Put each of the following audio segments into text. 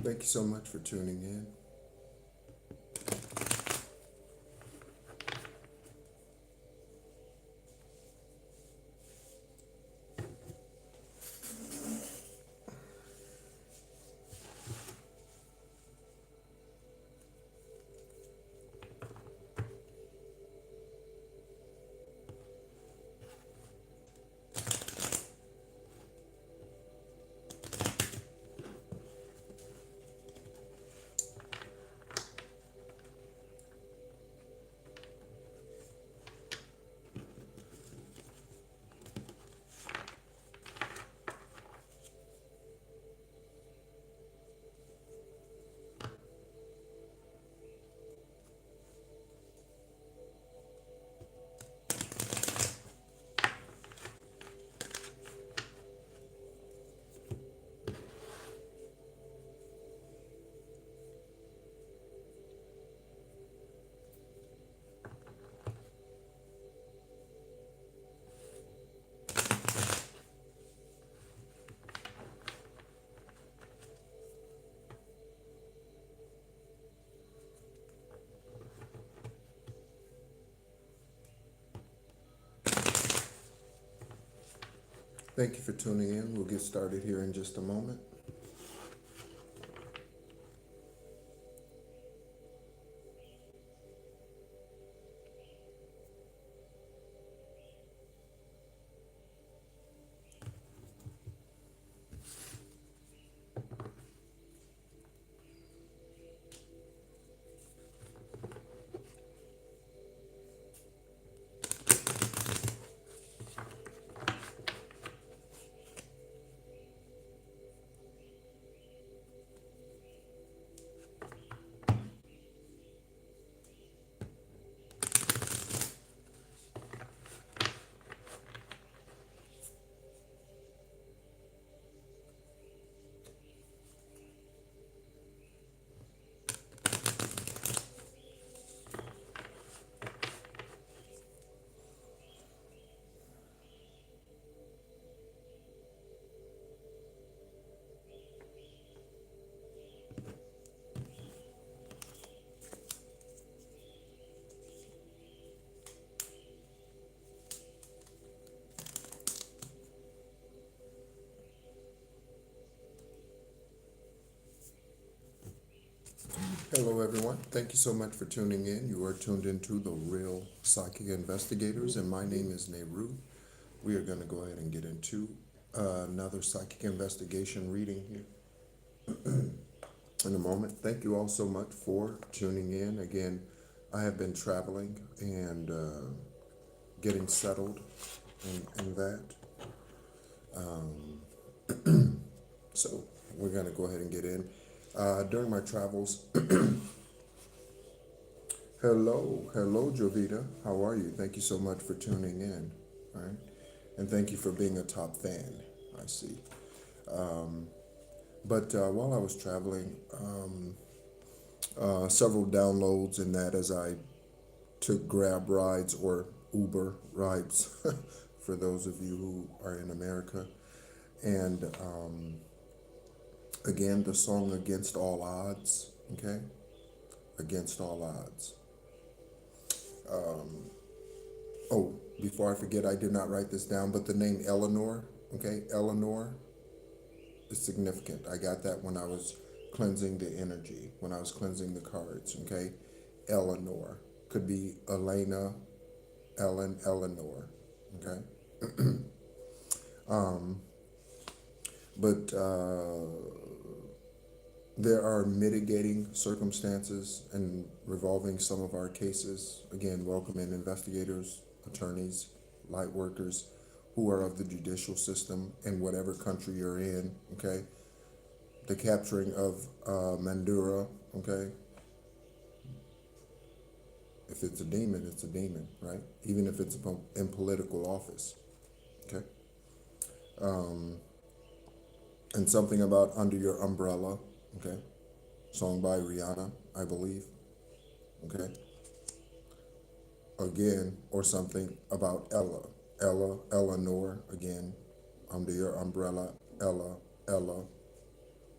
Thank you so much for tuning in. Thank you for tuning in. We'll get started here in just a moment. Hello, everyone. Thank you so much for tuning in. You are tuned into The Real Psychic Investigators, and my name is NEHRU. We are going to go ahead and get into another psychic investigation reading here in a moment. Thank you all so much for tuning in. Again, I have been traveling and getting settled in that. So we're going to go ahead and get in. During my travels, hello, Jovita. How are you? Thank you so much for tuning in. All right, and thank you for being a top fan. I see. But while I was traveling, several downloads in that as I took Grab rides or Uber rides for those of you who are in America, and again, the song Against All Odds, okay? Against All Odds. Oh, before I forget, I did not write this down, but the name Eleanor, okay? Eleanor is significant. I got that when I was cleansing the energy, when I was cleansing the cards, okay? Eleanor. Could be Elena, Ellen, Eleanor, okay? But there are mitigating circumstances and revolving some of our cases. Again, welcome in investigators, attorneys, light workers who are of the judicial system in whatever country you're in, okay? The capturing of Mandura, okay? If it's a demon, it's a demon, right? Even if it's in political office, okay? And something about Under Your Umbrella, okay? Song by Rihanna, I believe, okay? Again, or something about Eleanor, again, Under Your Umbrella, Ella,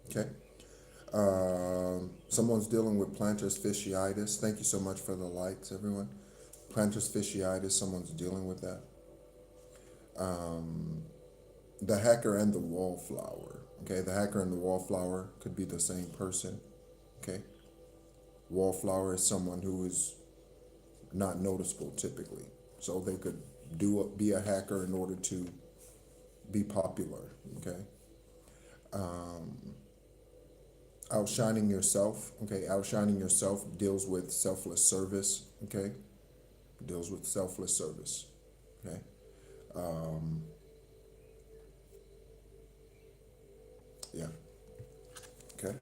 okay? Someone's dealing with plantar fasciitis. Thank you so much for the likes, everyone. Plantar fasciitis, someone's dealing with that. The hacker and the wallflower. Okay, the hacker and the wallflower could be the same person. Okay, wallflower is someone who is not noticeable typically, so they could be a hacker in order to be popular. Okay, outshining yourself. Okay, outshining yourself deals with selfless service. Okay, deals with selfless service. Okay. Yeah. Okay.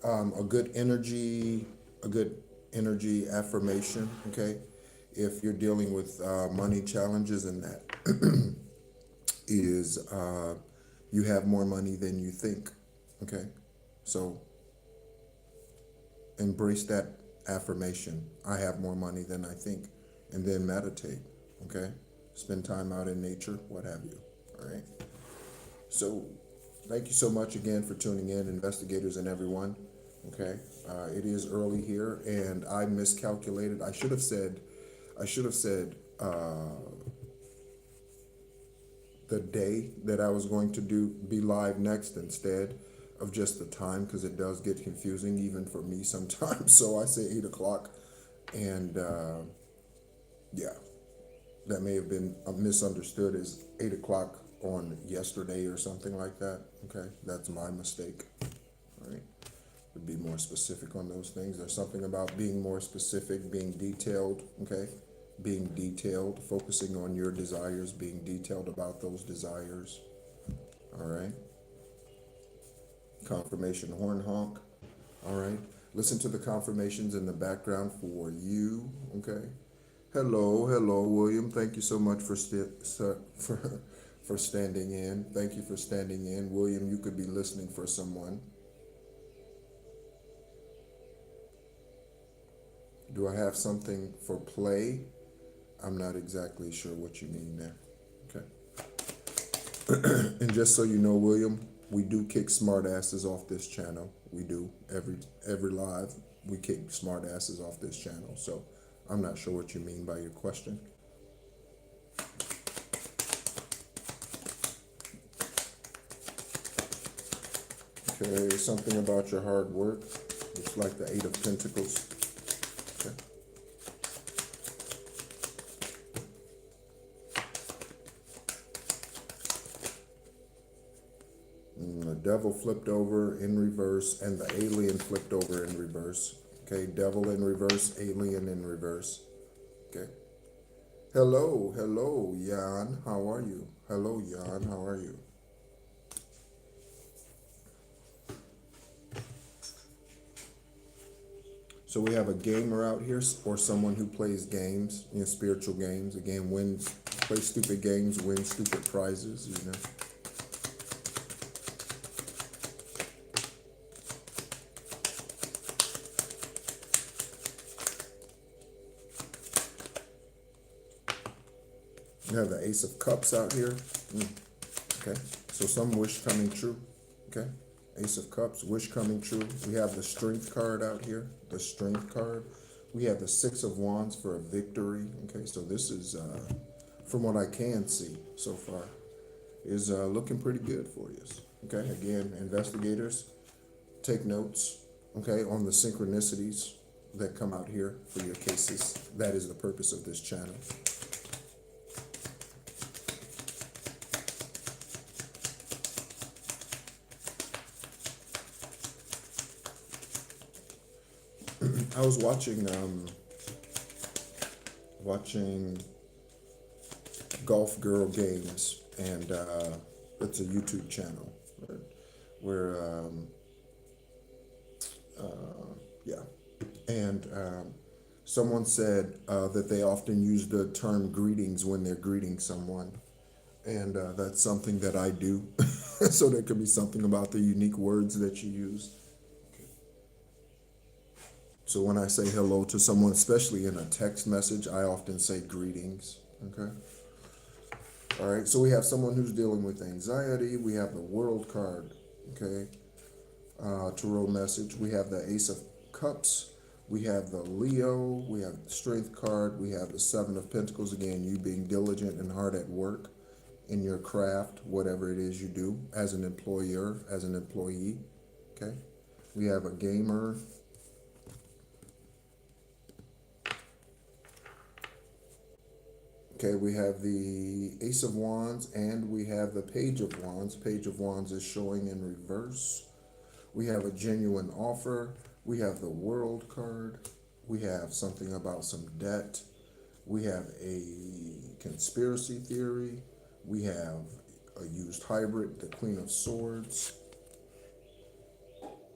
A good energy, a good energy affirmation. Okay. If you're dealing with money challenges, and that is you have more money than you think. Okay. So embrace that affirmation. I have more money than I think. And then meditate. Okay. Spend time out in nature, what have you. All right. So thank you so much again for tuning in, investigators and everyone. Okay. It is early here, and I miscalculated. I should have said the day that I was going to be live next instead of just the time, because it does get confusing even for me sometimes. So I say 8 o'clock, and yeah, that may have been misunderstood as 8 o'clock on yesterday or something like that. Okay, that's my mistake. All right, to be more specific on those things. There's something about being more specific, being detailed. Okay, being detailed, focusing on your desires, being detailed about those desires. All right. Confirmation horn honk. All right. Listen to the confirmations in the background for you. Okay. Hello, William. Thank you so much for for standing in. Thank you for standing in, William. You could be listening for someone. Do I have something for play? I'm not exactly sure what you mean there. Okay. And just so you know, William, we do kick smart asses off this channel. We do every live. We kick smart asses off this channel. So I'm not sure what you mean by your question. Okay, something about your hard work. Looks like the 8 of Pentacles. Okay. The devil flipped over in reverse, and the alien flipped over in reverse. Okay, devil in reverse, alien in reverse. Okay. Hello, Jan. How are you? Hello, Jan. How are you? So we have a gamer out here, or someone who plays games, spiritual games. Again, play stupid games, win stupid prizes, We have the Ace of Cups out here. Okay, so some wish coming true. Okay, Ace of Cups, wish coming true. We have the Strength card out here, the Strength card. We have the Six of Wands for a victory. Okay, so this is, from what I can see so far, is looking pretty good for you. Okay, again, investigators, take notes, okay, on the synchronicities that come out here for your cases. That is the purpose of this channel. I was watching Golf Girl Games, and it's a YouTube channel where yeah, and someone said that they often use the term greetings when they're greeting someone, and that's something that I do. So there could be something about the unique words that you use. So when I say hello to someone, especially in a text message, I often say greetings. Okay. All right. So we have someone who's dealing with anxiety. We have the World card. Okay. Tarot message. We have the Ace of Cups. We have the Leo. We have the Strength card. We have the Seven of Pentacles. Again, you being diligent and hard at work in your craft, whatever it is you do, as an employer, as an employee. Okay. We have a gamer. Okay, we have the Ace of Wands and we have the Page of Wands. Page of Wands is showing in reverse. We have a genuine offer. We have the World card. We have something about some debt. We have a conspiracy theory. We have a used hybrid, the Queen of Swords,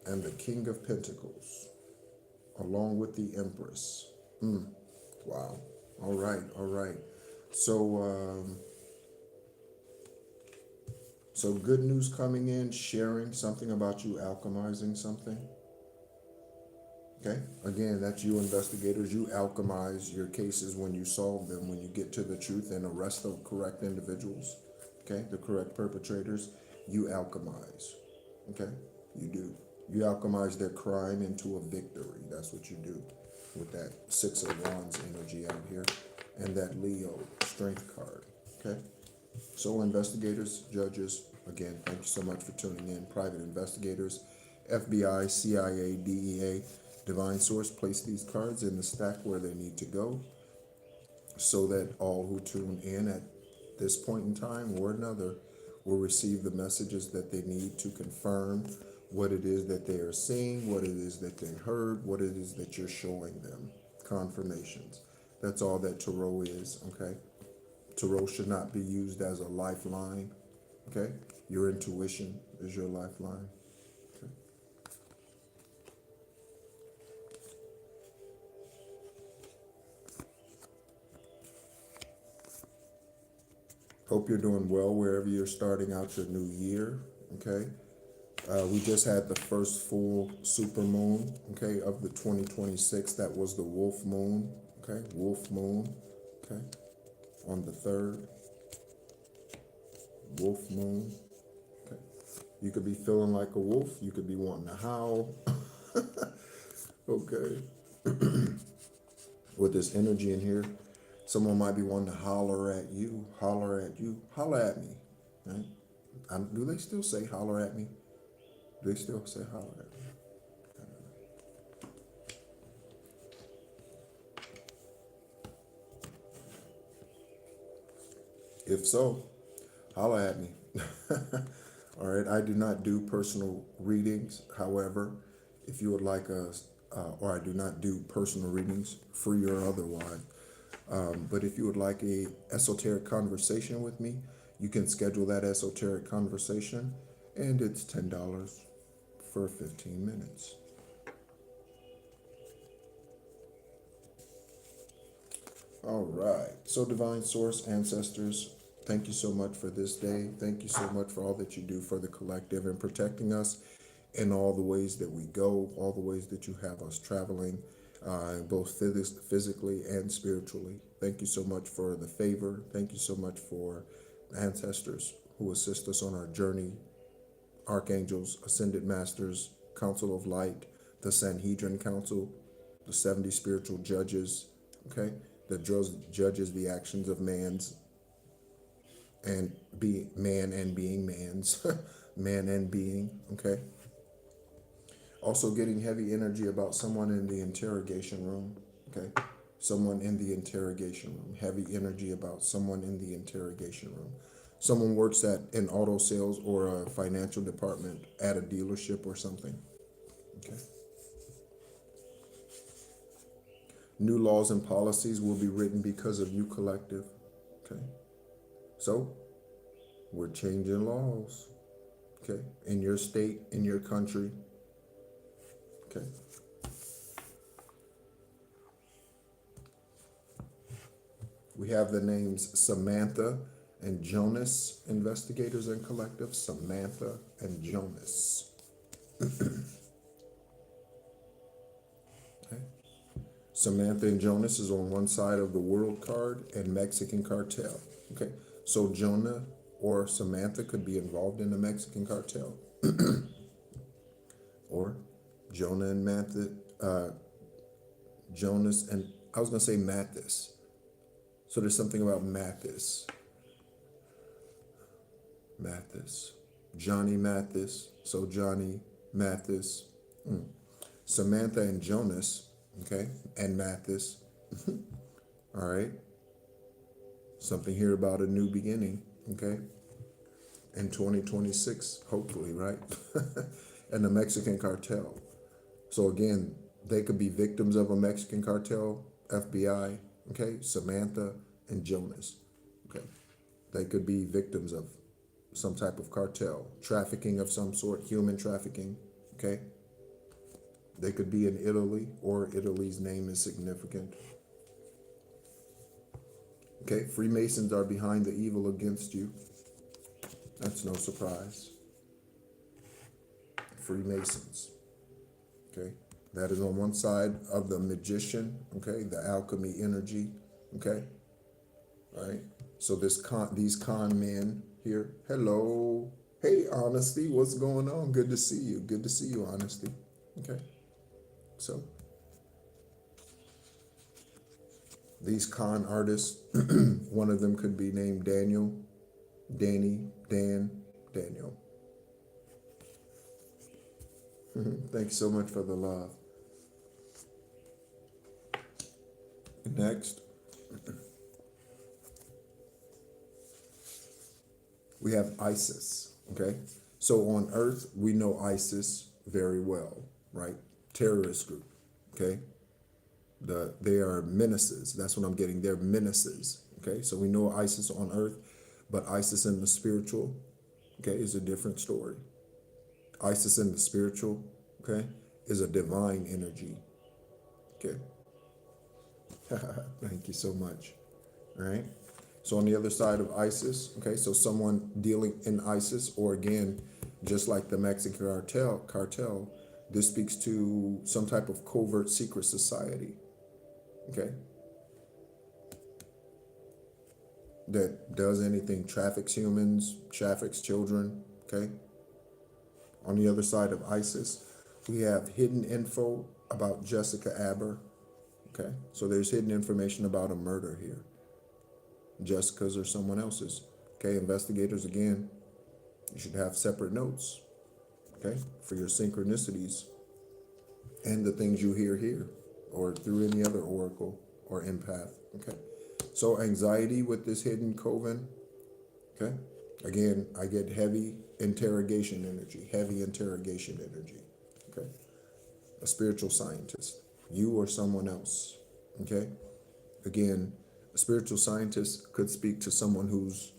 and the King of Pentacles, along with the Empress. Wow. All right, all right. So good news coming in, sharing something about you alchemizing something. Okay, again, that's you investigators. You alchemize your cases when you solve them, when you get to the truth and arrest the correct individuals, okay, the correct perpetrators. You alchemize, okay, you do. You alchemize their crime into a victory. That's what you do with that Six of Wands energy out here and that Leo Strength card, okay? So investigators, judges, again, thank you so much for tuning in. Private investigators, FBI, CIA, DEA, Divine Source, place these cards in the stack where they need to go so that all who tune in at this point in time or another will receive the messages that they need to confirm what it is that they are seeing, what it is that they heard, what it is that you're showing them. Confirmations. That's all that tarot is, okay? Tarot should not be used as a lifeline, okay? Your intuition is your lifeline, okay? Hope you're doing well wherever you're starting out your new year, okay? We just had the first full super moon, okay, of the 2026. That was the wolf moon, okay? Wolf moon, okay? On the 3rd. Wolf moon, okay? You could be feeling like a wolf. You could be wanting to howl, okay? With this energy in here, someone might be wanting to holler at you, holler at me, right? Do they still say holler at me? Do they still say holler at me? If so, holler at me. All right, I do not do personal readings. However, if you would like us, or I do not do personal readings, free or otherwise. But if you would like a esoteric conversation with me, you can schedule that esoteric conversation, and it's $10 for 15 minutes. All right. So Divine Source, ancestors, thank you so much for this day. Thank you so much for all that you do for the collective and protecting us in all the ways that we go, all the ways that you have us traveling, both physically and spiritually. Thank you so much for the favor. Thank you so much for the ancestors who assist us on our journey, archangels, ascended masters, council of light, the Sanhedrin Council, the 70 spiritual judges, okay, that judges the actions of man's and be man and being man's, man and being, okay. Also getting heavy energy about someone in the interrogation room, okay? Someone in the interrogation room. Heavy energy about someone in the interrogation room. Someone works at an auto sales or a financial department at a dealership or something, okay? New laws and policies will be written because of you, collective, okay? So, we're changing laws, okay? In your state, in your country, okay? We have the names Samantha and Jonas, investigators and collective. Samantha and Jonas. Okay. Samantha and Jonas is on one side of the World card and Mexican cartel. Okay, so Jonah or Samantha could be involved in the Mexican cartel. Or Jonah and Mathis, Jonas and, I was going to say Mathis. So there's something about Mathis. Mathis. Johnny Mathis. So Johnny Mathis. Samantha and Jonas. Okay. And Mathis. All right. Something here about a new beginning. Okay. In 2026, hopefully, right? And the Mexican cartel. So again, they could be victims of a Mexican cartel, FBI, okay? Samantha and Jonas, okay? They could be victims of some type of cartel, trafficking of some sort, human trafficking, okay? They could be in Italy, or Italy's name is significant. Okay, Freemasons are behind the evil against you. That's no surprise. Freemasons, okay? That is on one side of the magician, okay? The alchemy energy, okay? All right? So these con men here, hello. Hey, Honesty, what's going on? Good to see you. Good to see you, Honesty. Okay? So these con artists, one of them could be named Daniel, Danny, Dan, Daniel. Thanks so much for the love. Next, we have ISIS, okay? So on Earth, we know ISIS very well, right? Terrorist group, okay? They are menaces. That's what I'm getting. They're menaces, okay? So we know ISIS on Earth, but ISIS in the spiritual, okay, is a different story. ISIS in the spiritual, okay, is a divine energy, okay? Thank you so much. All right. So on the other side of ISIS, okay, so someone dealing in ISIS, or again, just like the Mexican cartel, this speaks to some type of covert secret society, okay, that does anything, traffics humans, traffics children, okay. On the other side of ISIS, we have hidden info about Jessica Aber, okay. So there's hidden information about a murder here. Jessica's or someone else's. Okay, investigators, again, you should have separate notes, okay, for your synchronicities and the things you hear here or through any other oracle or empath, okay. So anxiety with this hidden coven, okay. Again, I get heavy interrogation energy, okay. A spiritual scientist, you or someone else, okay. Again, a spiritual scientist could speak to someone who's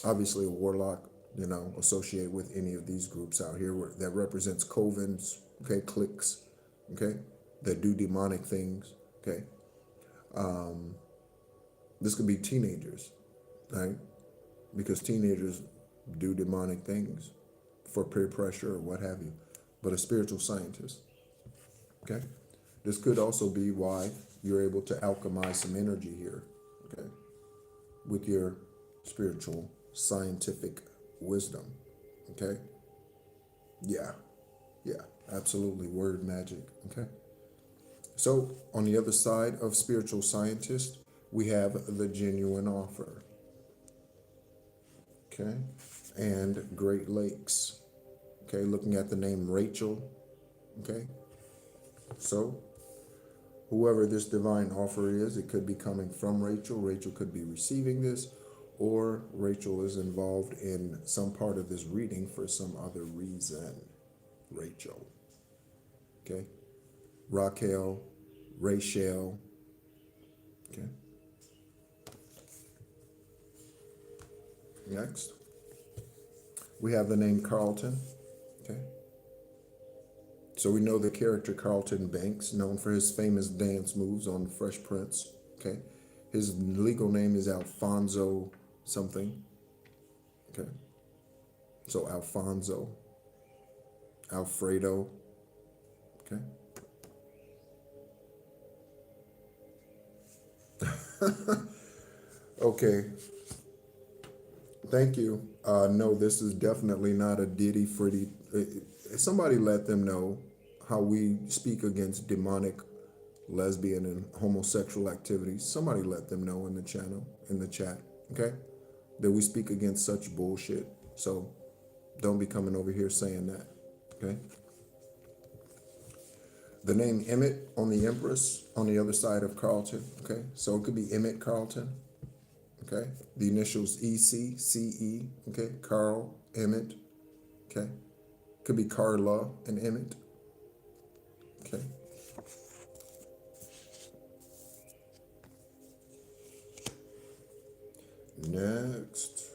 obviously a warlock, you know, associated with any of these groups out here that represents covens, okay, cliques, okay, that do demonic things, okay. This could be teenagers, right? Because teenagers do demonic things for peer pressure or what have you. But a spiritual scientist, okay? This could also be why you're able to alchemize some energy here, okay, with your spiritual scientific wisdom, okay? Yeah, absolutely, word magic, okay? So on the other side of spiritual scientist, we have the genuine offer, okay? And Great Lakes, okay? Looking at the name Rachel, okay? So whoever this divine offer is, it could be coming from Rachel. Rachel could be receiving this, or Rachel is involved in some part of this reading for some other reason. Rachel, okay? Raquel, Rachel, okay? Next, we have the name Carlton, okay? So we know the character Carlton Banks, known for his famous dance moves on Fresh Prince, okay? His legal name is Alfonso something, okay? So Alfonso, Alfredo, okay? Okay. thank you. No, this is definitely not a ditty fritty. Somebody let them know how we speak against demonic lesbian and homosexual activities. Somebody let them know in the channel, in the chat, okay? That we speak against such bullshit. So don't be coming over here saying that, okay? The name Emmett on the Empress on the other side of Carlton, okay? So it could be Emmett Carlton, okay? The initials EC, CE, okay? Carl, Emmett, okay? Could be Carla and Emmett, okay? Next.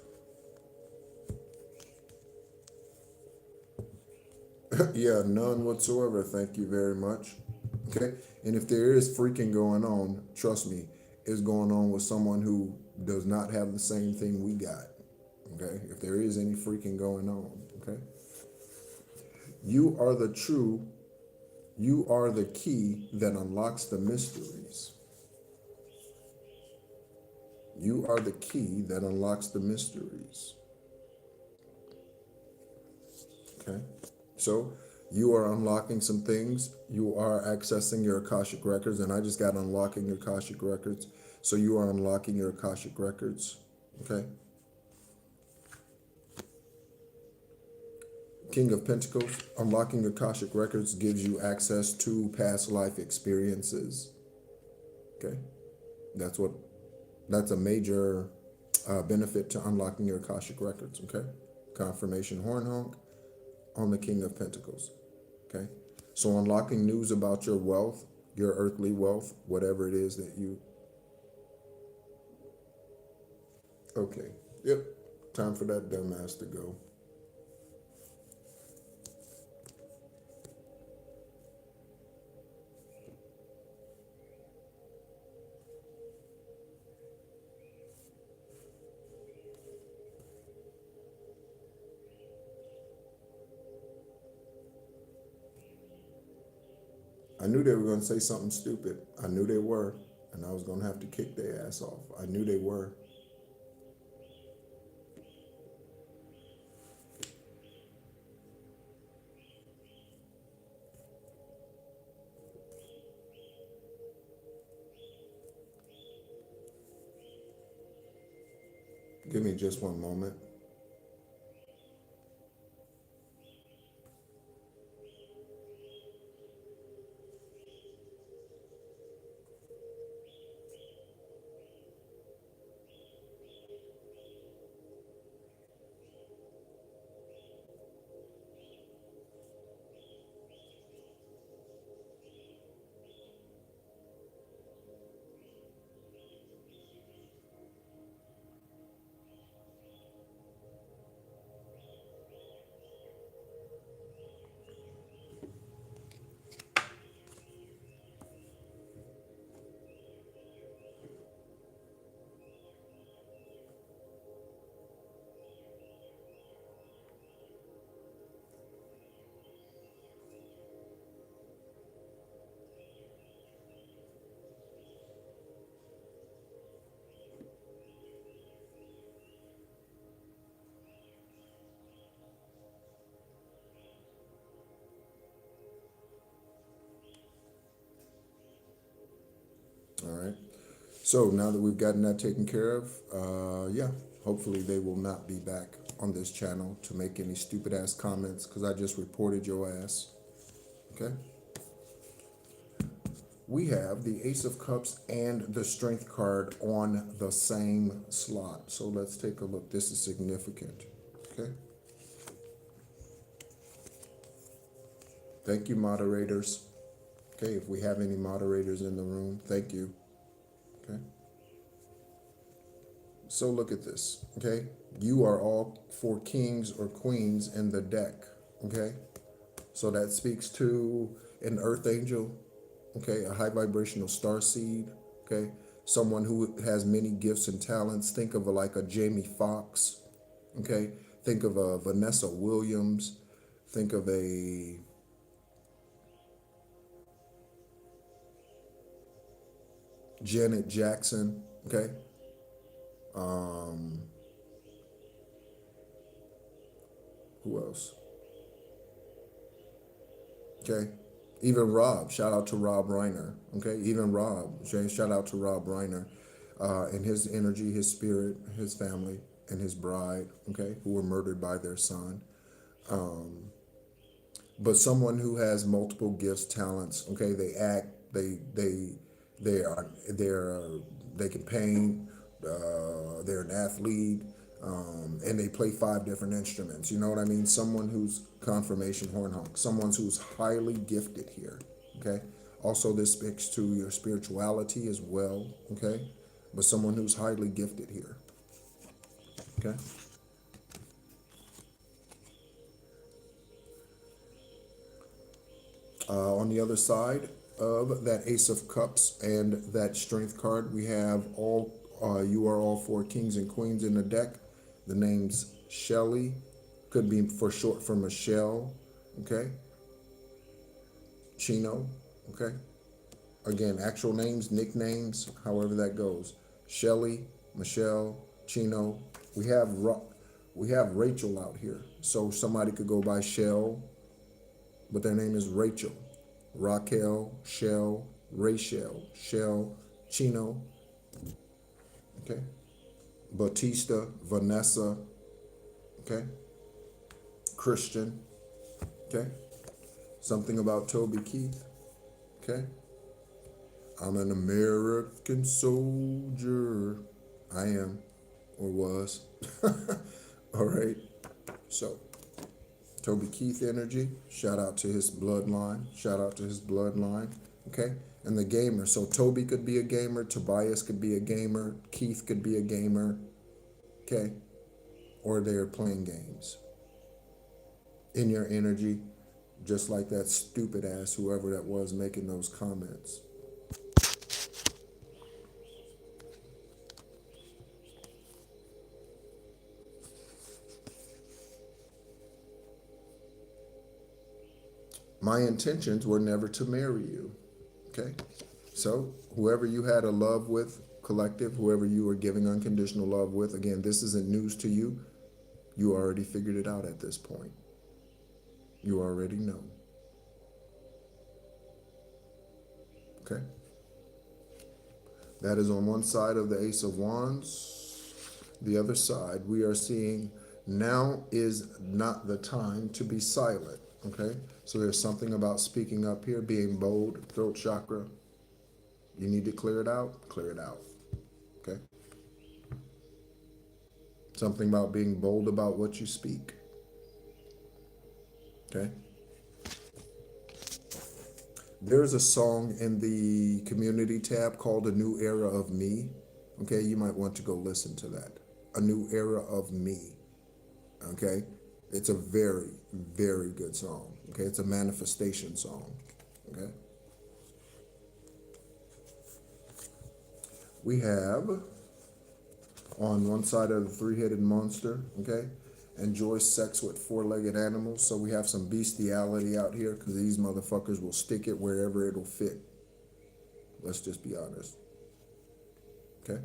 Yeah, none whatsoever. Thank you very much. Okay. And if there is freaking going on, trust me, it's going on with someone who does not have the same thing we got. Okay. If there is any freaking going on. Okay. You are the true, you are the key that unlocks the mysteries. You are the key that unlocks the mysteries. Okay. So you are unlocking some things. You are accessing your Akashic records, and I just got unlocking your Akashic records. So you are unlocking your Akashic records. Okay. King of Pentacles, unlocking Akashic records gives you access to past life experiences. Okay. That's a major benefit to unlocking your Akashic records. Okay. Confirmation horn honk on the King of Pentacles. Okay. So unlocking news about your wealth, your earthly wealth, whatever it is that you. Okay. Yep. Time for that dumbass to go. I knew they were going to say something stupid. I knew they were. And I was going to have to kick their ass off. I knew they were. Give me just one moment. All right. So now that we've gotten that taken care of, yeah, hopefully they will not be back on this channel to make any stupid ass comments because I just reported your ass. Okay. We have the Ace of Cups and the Strength card on the same slot. So let's take a look. This is significant. Okay. Thank you, moderators. Okay, if we have any moderators in the room, thank you. Okay. So look at this, okay? You are all four kings or queens in the deck, okay? So that speaks to an earth angel, okay? A high vibrational star seed, okay? Someone who has many gifts and talents. Think of like a Jamie Foxx, okay? Think of a Vanessa Williams. Think of a Janet Jackson, okay? Who else? Okay. Even Rob, shout out to Rob Reiner. Okay. Even Rob, okay? Shout out to Rob Reiner. And his energy, his spirit, his family, and his bride, okay, who were murdered by their son. But someone who has multiple gifts, talents, okay, they act, they're they can paint, they're an athlete, and they play 5 different instruments. You know what I mean? Someone who's confirmation horn honk, someone who's highly gifted here. Okay. Also, this speaks to your spirituality as well. Okay, but someone who's highly gifted here. Okay. On the other side of that Ace of Cups and that Strength card, we have all, you are all 4 kings and queens in the deck. The name's Shelly, could be for short for Michelle, okay? Chino, okay? Again, actual names, nicknames, however that goes. Shelly, Michelle, Chino. We have Rachel out here. So somebody could go by Shell, but their name is Rachel. Raquel, Shell, Rachel, Shell, Chino, okay? Batista, Vanessa, okay? Christian, okay? Something about Toby Keith, okay? I'm an American soldier. I am, or was. All right, so Toby Keith energy, shout out to his bloodline, shout out to his bloodline, okay? And the gamer, so Toby could be a gamer, Tobias could be a gamer, Keith could be a gamer, okay? Or they're playing games. In your energy, just like that stupid ass, whoever that was making those comments. My intentions were never to marry you, okay? So whoever you had a love with, collective, whoever you were giving unconditional love with, again, this isn't news to you. You already figured it out at this point. You already know. Okay? That is on one side of the Ace of Wands. The other side, we are seeing now is not the time to be silent. Okay? So there's something about speaking up here, being bold, throat chakra. You need to clear it out, clear it out. Okay? Something about being bold about what you speak. Okay? There's a song in the community tab called A New Era of Me. Okay, you might want to go listen to that. A New Era of Me. Okay? It's a very, very good song. Okay? It's a manifestation song. Okay? We have on one side of the 3-headed monster, okay? Enjoy sex with 4-legged animals. So we have some bestiality out here because these motherfuckers will stick it wherever it'll fit. Let's just be honest. Okay?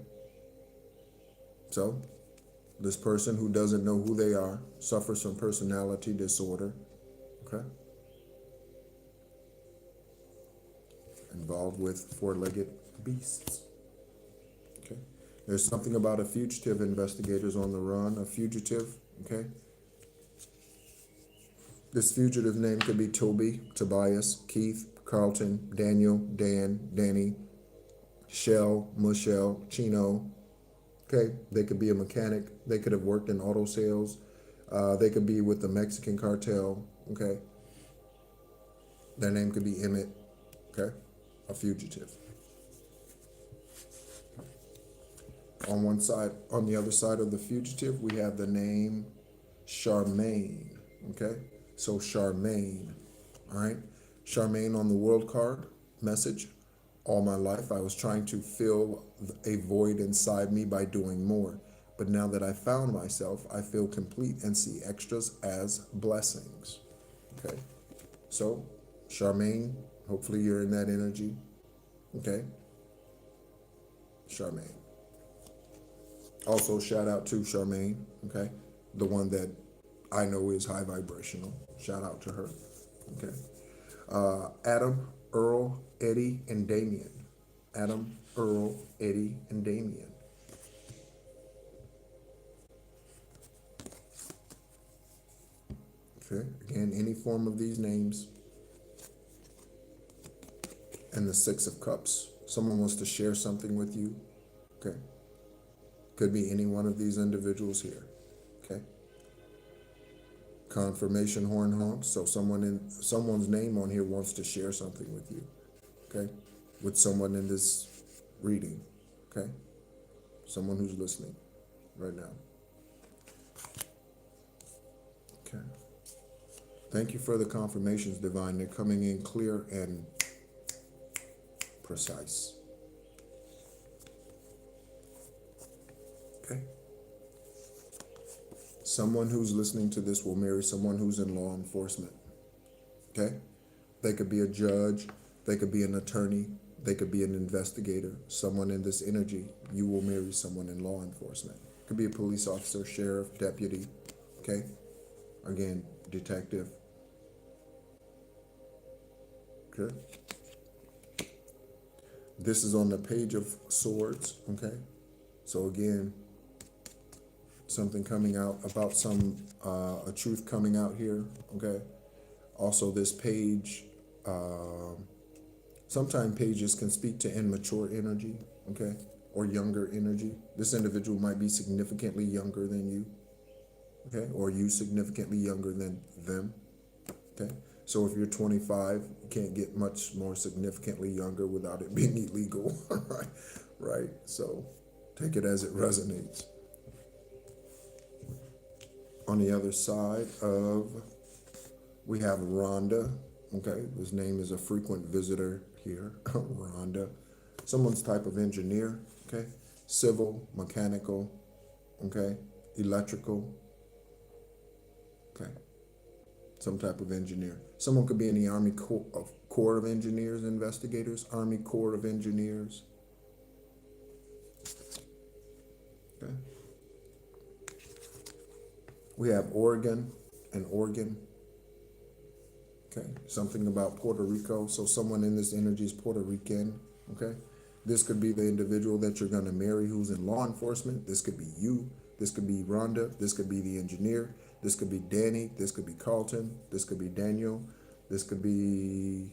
So, this person who doesn't know who they are suffers from personality disorder. Okay? Involved with 4-legged beasts. Okay? There's something about a fugitive, investigators on the run, a fugitive. Okay? This fugitive name could be Toby, Tobias, Keith, Carlton, Daniel, Dan, Danny, Shell, Michelle, Chino. Okay? They could be a mechanic. They could have worked in auto sales. They could be with the Mexican cartel. Okay? Their name could be Emmett. Okay? A fugitive. On one side, on the other side of the fugitive, we have the name Charmaine. Okay? So Charmaine. All right? Charmaine on the world card message. All my life, I was trying to fill a void inside me by doing more. But now that I found myself, I feel complete and see extras as blessings. Okay? So, Charmaine, hopefully you're in that energy. Okay? Charmaine. Also, shout out to Charmaine, okay? The one that I know is high vibrational. Shout out to her. Okay. Adam, Earl, Eddie, and Damien. Adam, Earl, Eddie, and Damien. Okay. Again, any form of these names. And the Six of Cups. Someone wants to share something with you. Okay. Could be any one of these individuals here. Okay. Confirmation horn honk. So someone's name on here wants to share something with you. Okay. With someone in this reading. Okay. Someone who's listening right now. Okay. Thank you for the confirmations, Divine. They're coming in clear and precise. Okay. Someone who's listening to this will marry someone who's in law enforcement. Okay. They could be a judge. They could be an attorney. They could be an investigator. Someone in this energy, you will marry someone in law enforcement. Could be a police officer, sheriff, deputy. Okay. Again, detective. Okay. This is on the Page of Swords. Okay. So again, something coming out about a truth coming out here. Okay. Also, this page, sometimes pages can speak to immature energy. Okay. Or younger energy. This individual might be significantly younger than you. Okay. Or you significantly younger than them. Okay. So if you're 25, you can't get much more significantly younger without it being illegal. Right. Right. So take it as it resonates. On the other side we have Rhonda. Okay, his name is a frequent visitor here. Rhonda. Someone's type of engineer. Okay, civil, mechanical. Okay, electrical. Okay, some type of engineer. Someone could be in the Army Corps of Engineers, investigators. Army Corps of Engineers. Okay. We have Oregon and Oregon. Okay. Something about Puerto Rico. So someone in this energy is Puerto Rican. Okay. This could be the individual that you're going to marry who's in law enforcement. This could be you. This could be Rhonda. This could be the engineer. This could be Danny. This could be Carlton. This could be Daniel. This could be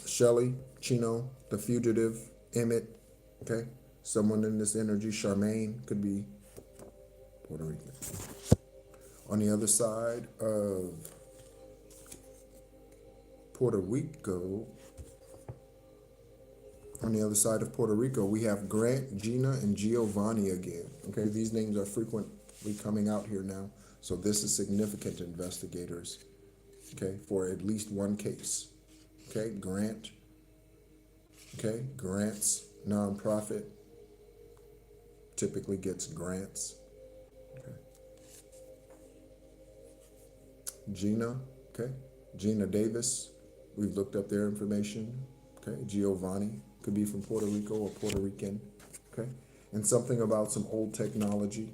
Shelly, Chino, the fugitive, Emmett. Okay. Someone in this energy, Charmaine, could be Puerto Rican. On the other side of Puerto Rico, we have Grant, Gina, and Giovanni again. Okay, these names are frequently coming out here now. So this is significant, investigators. Okay, for at least one case. Okay, Grant. Okay, grants, nonprofit, typically gets grants. Gina, okay, Gina Davis, we've looked up their information. Okay, Giovanni could be from Puerto Rico or Puerto Rican. Okay, and something about some old technology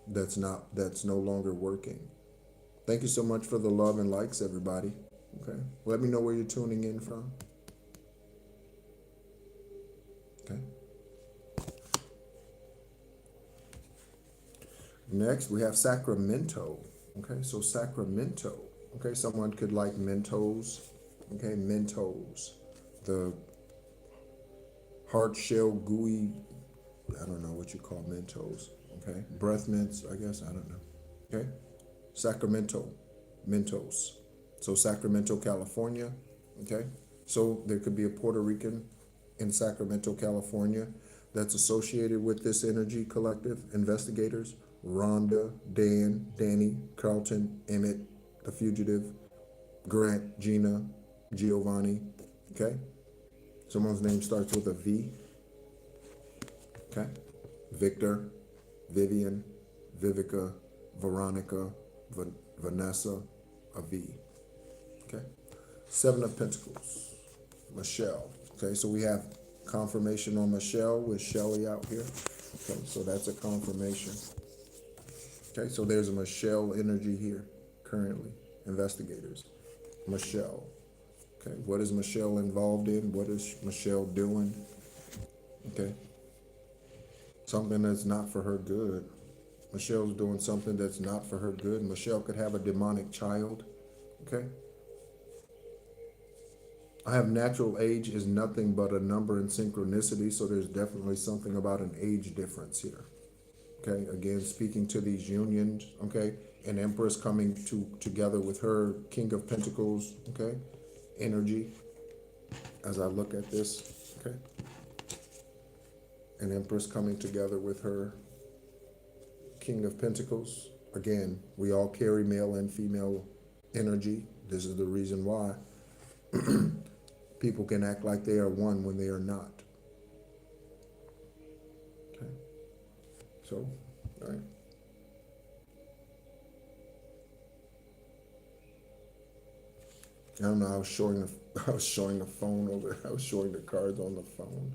that's no longer working. Thank you so much for the love and likes, everybody. Okay, let me know where you're tuning in from. Okay. Next, we have Sacramento. Okay, so Sacramento. Okay, someone could like Mentos. Okay, Mentos. The hard shell, gooey, I don't know what you call Mentos. Okay, breath mints, I guess, I don't know. Okay, Sacramento, Mentos. So Sacramento, California. Okay, so there could be a Puerto Rican in Sacramento, California that's associated with this energy collective, investigators. Rhonda, Dan, Danny, Carlton, Emmett, the fugitive, Grant, Gina, Giovanni. Okay. Someone's name starts with a V. Okay. Victor, Vivian, Vivica, Veronica, Vanessa, a V. Okay. Seven of Pentacles, Michelle. Okay, so we have confirmation on Michelle with Shelly out here. Okay, so that's a confirmation. Okay, so there's a Michelle energy here currently. Investigators. Michelle. Okay, what is Michelle involved in? What is Michelle doing? Okay, something that's not for her good. Michelle's doing something that's not for her good. Michelle could have a demonic child. Okay, I have natural age is nothing but a number in synchronicity, so there's definitely something about an age difference here. Okay, again, speaking to these unions, okay, an Empress coming together with her King of Pentacles, okay, energy, as I look at this, okay, an Empress coming together with her King of Pentacles. Again, we all carry male and female energy. This is the reason why people can act like they are one when they are not. Okay, so, all right. I don't know. I was showing the phone over. I was showing the cards on the phone.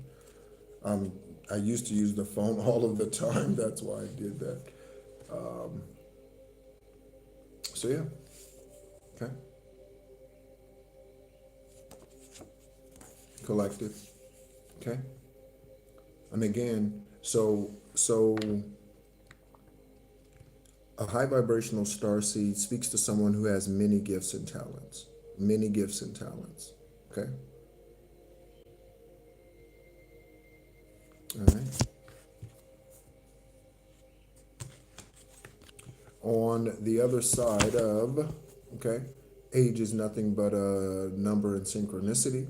I used to use the phone all of the time. That's why I did that. So yeah. Okay. Collective. Okay. And again, so a high vibrational star seed speaks to someone who has many gifts and talents. Many gifts and talents. Okay. All right. On the other side of, okay, age is nothing but a number in synchronicity.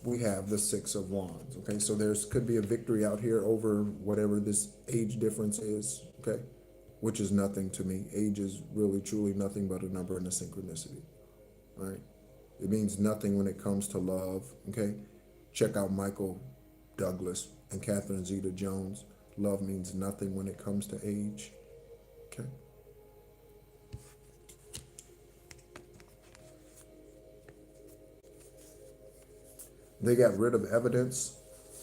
We have the Six of Wands. Okay, so there's could be a victory out here over whatever this age difference is. Okay, which is nothing to me. Age is really truly nothing but a number in a synchronicity. All right, it means nothing when it comes to love. Okay, check out Michael Douglas and Catherine Zeta-Jones. Love means nothing when it comes to age. Okay. They got rid of evidence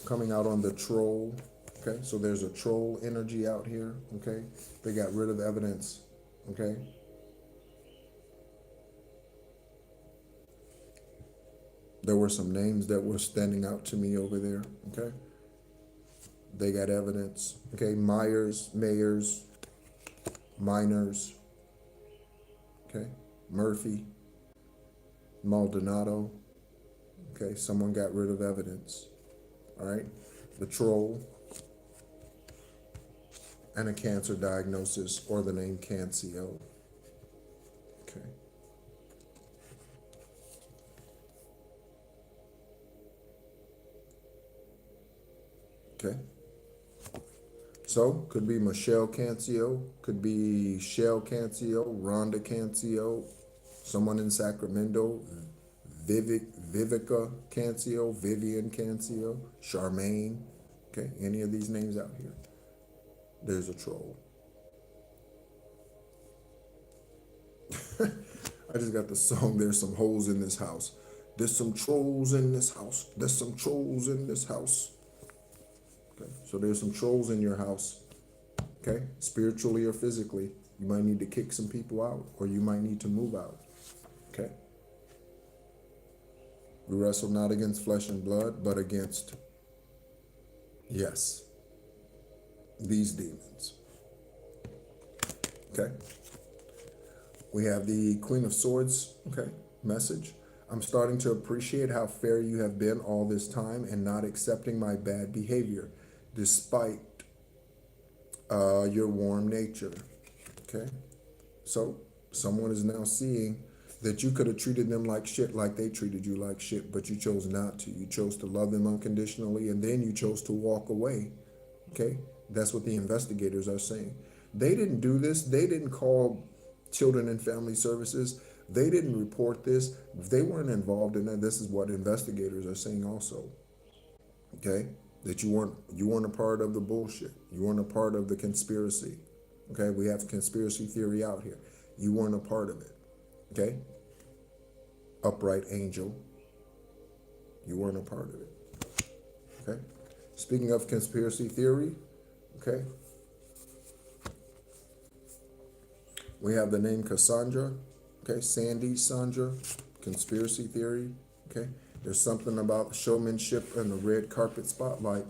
coming out on the troll. Okay, so there's a troll energy out here. Okay, they got rid of evidence. Okay, there were some names that were standing out to me over there. Okay, they got evidence. Okay, Myers, Mayers, Miners. Okay, Murphy, Maldonado. Okay, someone got rid of evidence. All right, the troll and a cancer diagnosis or the name Cancio. Okay. Okay. So could be Michelle Cancio, could be Shell Cancio, Rhonda Cancio, someone in Sacramento, Vivica Cancio, Vivian Cancio, Charmaine. Okay, any of these names out here. There's a troll. I just got the song, There's Some Holes in This House. There's some trolls in this house. There's some trolls in this house. Okay, so there's some trolls in your house. Okay, spiritually or physically. You might need to kick some people out, or you might need to move out. Okay. We wrestle not against flesh and blood, but against, yes, these demons. Okay. We have the Queen of Swords, okay, message. I'm starting to appreciate how fair you have been all this time and not accepting my bad behavior, despite your warm nature. Okay. So someone is now seeing that you could have treated them like shit, like they treated you like shit, but you chose not to. You chose to love them unconditionally, and then you chose to walk away. Okay? That's what the investigators are saying. They didn't do this. They didn't call Children and Family Services. They didn't report this. They weren't involved in that. This is what investigators are saying also. Okay? That you weren't a part of the bullshit. You weren't a part of the conspiracy. Okay? We have conspiracy theory out here. You weren't a part of it. Okay? Upright angel, you weren't a part of it. Okay? Speaking of conspiracy theory, okay? We have the name Cassandra, okay, Sandy, Sandra, conspiracy theory, okay. There's something about showmanship and the red carpet spotlight,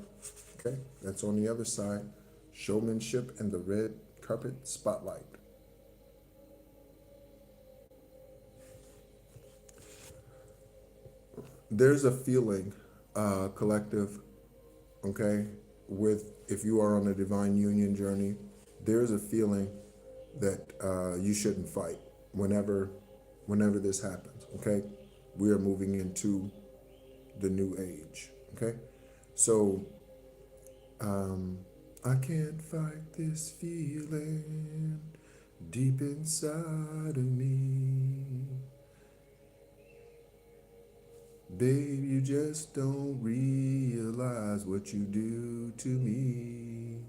okay. That's on the other side, showmanship and the red carpet spotlight. There's a feeling, collective, okay, if you are on a divine union journey, there's a feeling that you shouldn't fight whenever this happens, okay? We are moving into the new age, okay? So, I can't fight this feeling deep inside of me. Babe, you just don't realize what you do to me.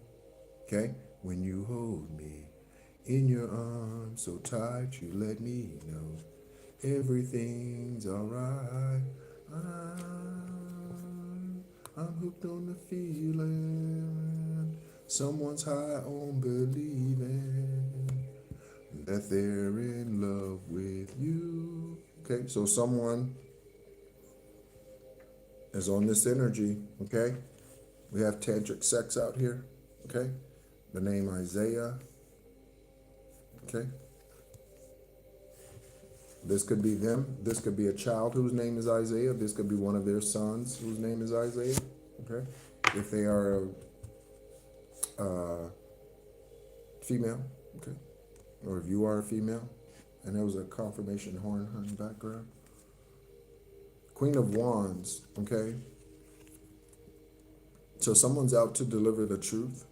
Okay? When you hold me in your arms so tight, you let me know everything's alright. I'm hooked on the feeling. Someone's high on believing that they're in love with you. Okay, so someone is on this energy, okay? We have tantric sex out here, okay? The name Isaiah, okay? This could be them. This could be a child whose name is Isaiah. This could be one of their sons whose name is Isaiah, okay? If they are a female, okay? Or if you are a female, and there was a confirmation horn in the background. Queen of Wands, okay? So someone's out to deliver the truth.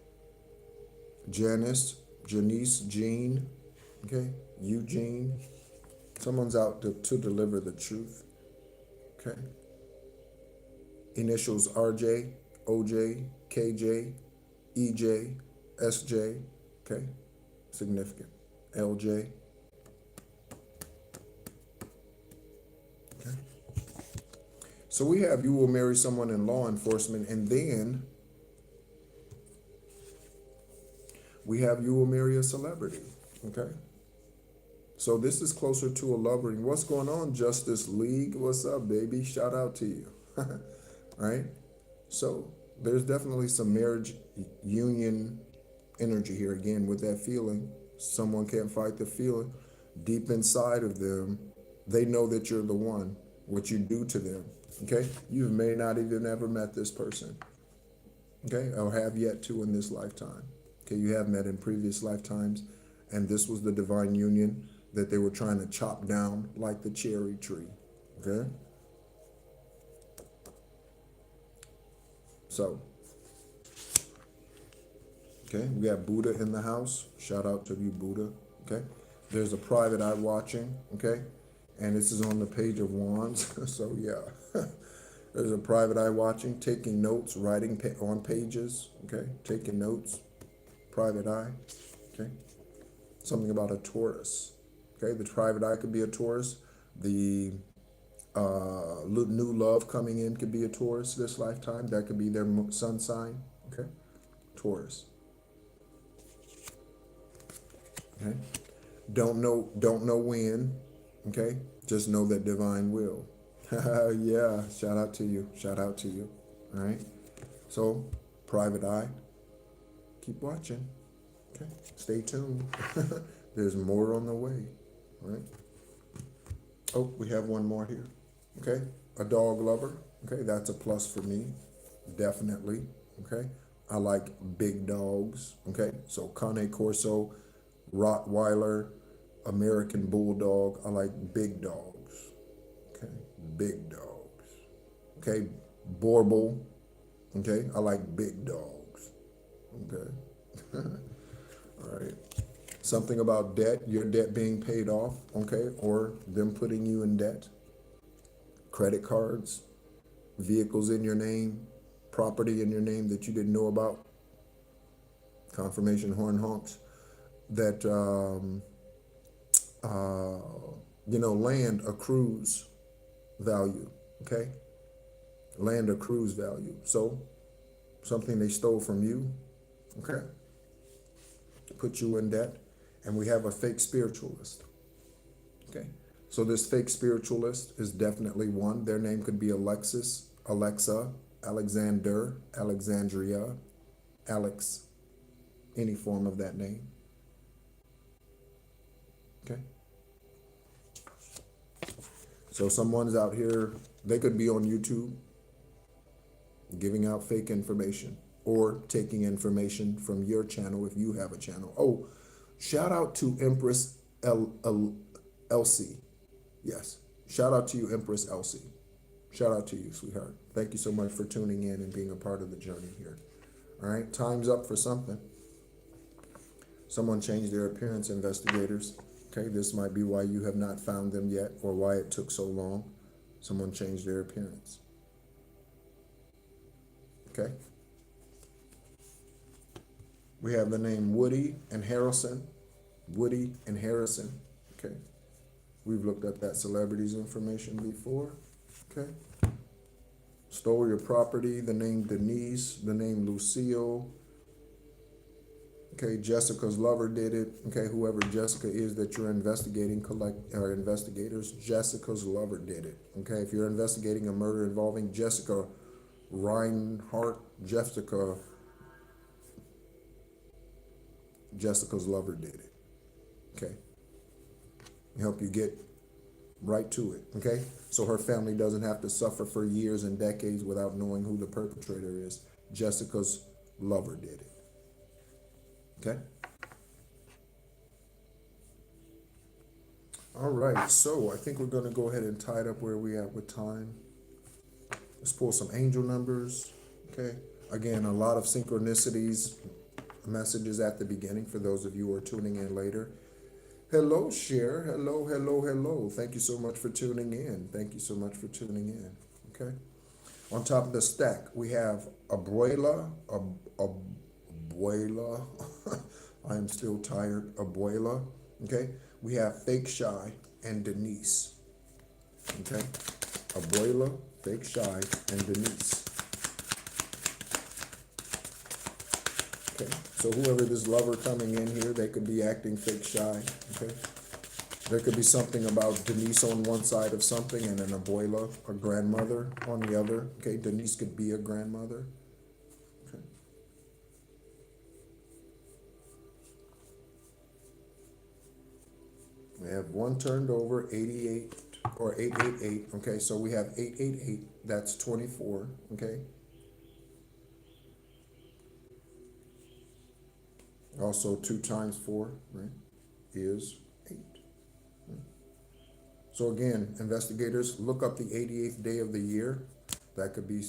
Janice, Jean, okay? Eugene. Someone's out to deliver the truth, okay? Initials RJ, OJ, KJ, EJ, SJ, okay? Significant. LJ. Okay. So we have you will marry someone in law enforcement, and then we have you will marry a celebrity, okay? So this is closer to a lovering. What's going on, Justice League? What's up, baby? Shout out to you, right? So there's definitely some marriage union energy here again with that feeling. Someone can't fight the feeling. Deep inside of them, they know that you're the one, what you do to them, okay? You may not even ever met this person, okay? Or have yet to in this lifetime, okay? You have met in previous lifetimes, and this was the divine union that they were trying to chop down like the cherry tree, okay? So, okay, we got Buddha in the house. Shout out to you, Buddha, okay? There's a private eye watching, okay? And this is on the page of wands, so yeah. There's a private eye watching, taking notes, writing on pages, okay? Taking notes, private eye, okay? Something about a Taurus, okay? The private eye could be a Taurus. The new love coming in could be a Taurus this lifetime. That could be their sun sign, okay? Taurus. Okay? Don't know when, okay? Just know that divine will. Yeah, shout out to you. Shout out to you. All right? So, private eye. Keep watching. Okay? Stay tuned. There's more on the way. All right? Oh, we have one more here. Okay? A dog lover. Okay? That's a plus for me. Definitely. Okay? I like big dogs. Okay? So, Cane Corso, Rottweiler, American Bulldog. I like big dogs. Okay, big dogs. Okay, Borbal. Okay, I like big dogs. Okay. All right. Something about debt, your debt being paid off, okay, or them putting you in debt. Credit cards, vehicles in your name, property in your name that you didn't know about. Confirmation horn honks. That, land accrues value, okay? Land accrues value. So, something they stole from you, okay? Put you in debt. And we have a fake spiritualist. Okay. So this fake spiritualist is definitely one. Their name could be Alexis, Alexa, Alexander, Alexandria, Alex, any form of that name. Okay. So someone's out here, they could be on YouTube giving out fake information or taking information from your channel if you have a channel. Oh, shout out to Empress Elsie. Yes. Shout out to you, Empress Elsie. Shout out to you, sweetheart. Thank you so much for tuning in and being a part of the journey here. All right. Time's up for something. Someone changed their appearance, investigators. Okay. This might be why you have not found them yet or why it took so long. Someone changed their appearance. Okay. We have the name Woody and Harrison. Woody and Harrison. Okay. We've looked at that celebrity's information before. Okay. Stole your property. The name Denise. The name Lucille. Okay. Jessica's lover did it. Okay. Whoever Jessica is that you're investigating, investigators. Jessica's lover did it. Okay. If you're investigating a murder involving Jessica Reinhardt, Jessica's lover did it. Okay. Help you get right to it. Okay. So her family doesn't have to suffer for years and decades without knowing who the perpetrator is. Jessica's lover did it. Okay. All right. So I think we're going to go ahead and tie it up where we at with time. Let's pull some angel numbers. Okay. Again, a lot of synchronicities, messages at the beginning for those of you who are tuning in later. Hello, Cher. Hello, hello, hello. Thank you so much for tuning in. Thank you so much for tuning in. Okay. On top of the stack, we have Abuela. Abuela. I am still tired. Abuela. Okay. We have Fake Shy and Denise. Okay. Abuela, Fake Shy, and Denise. Okay. So whoever this lover coming in here, they could be acting fake shy. Okay. There could be something about Denise on one side of something and an abuela, a grandmother, on the other. Okay. Denise could be a grandmother. Okay. We have one turned over, 88 or 888. Okay. So we have 888. That's 24. Okay. Also, 2 times 4, right, is 8. Right? So again, investigators, look up the 88th day of the year. That could be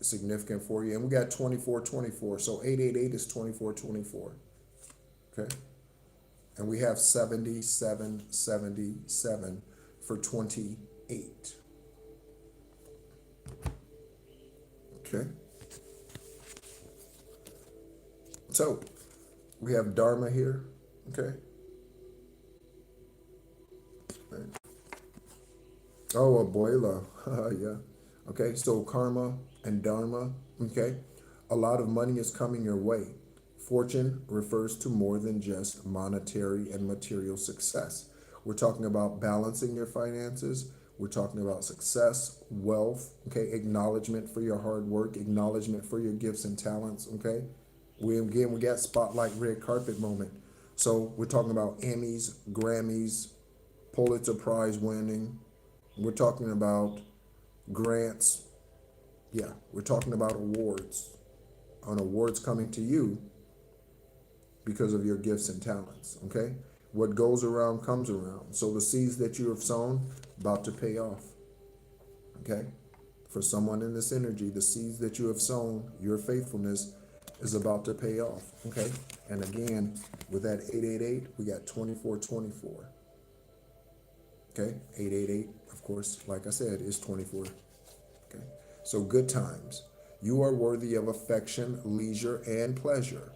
significant for you. And we got 2424. So 888 is 2424. Okay. And we have 7777 for 28. Okay. So we have Dharma here, okay? Right. Oh, Abuela, yeah. Okay, so Karma and Dharma, okay? A lot of money is coming your way. Fortune refers to more than just monetary and material success. We're talking about balancing your finances. We're talking about success, wealth, okay? Acknowledgement for your hard work, acknowledgement for your gifts and talents, okay? We got spotlight red carpet moment. So we're talking about Emmys, Grammys, Pulitzer Prize winning. We're talking about grants. Yeah, we're talking about awards. On awards coming to you because of your gifts and talents, okay? What goes around comes around. So the seeds that you have sown, about to pay off, okay? For someone in this energy, the seeds that you have sown, your faithfulness, is about to pay off, okay? And again, with that 888, we got 2424. Okay, 888, of course, like I said, is 24. Okay, so good times. You are worthy of affection, leisure, and pleasure.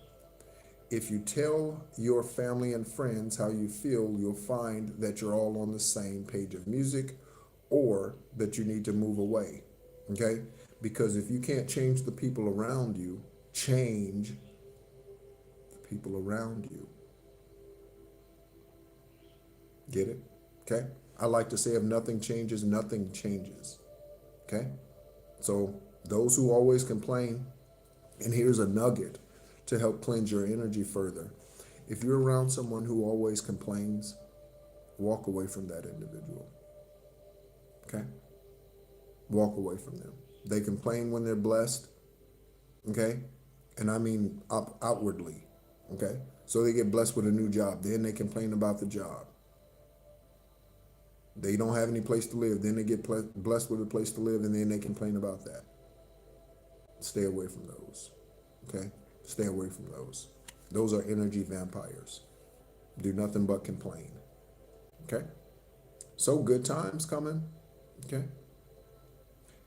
If you tell your family and friends how you feel, you'll find that you're all on the same page of music or that you need to move away, okay? Because if you can't change the people around you, change the people around you. Get it? Okay? I like to say if nothing changes, nothing changes. Okay? So those who always complain, and here's a nugget to help cleanse your energy further. If you're around someone who always complains, walk away from that individual. Okay? Walk away from them. They complain when they're blessed. Okay? And I mean outwardly. Okay? So they get blessed with a new job. Then they complain about the job. They don't have any place to live. Then they get blessed with a place to live, and then they complain about that. Stay away from those. Okay? Stay away from those. Those are energy vampires. Do nothing but complain. Okay? So good times coming. Okay?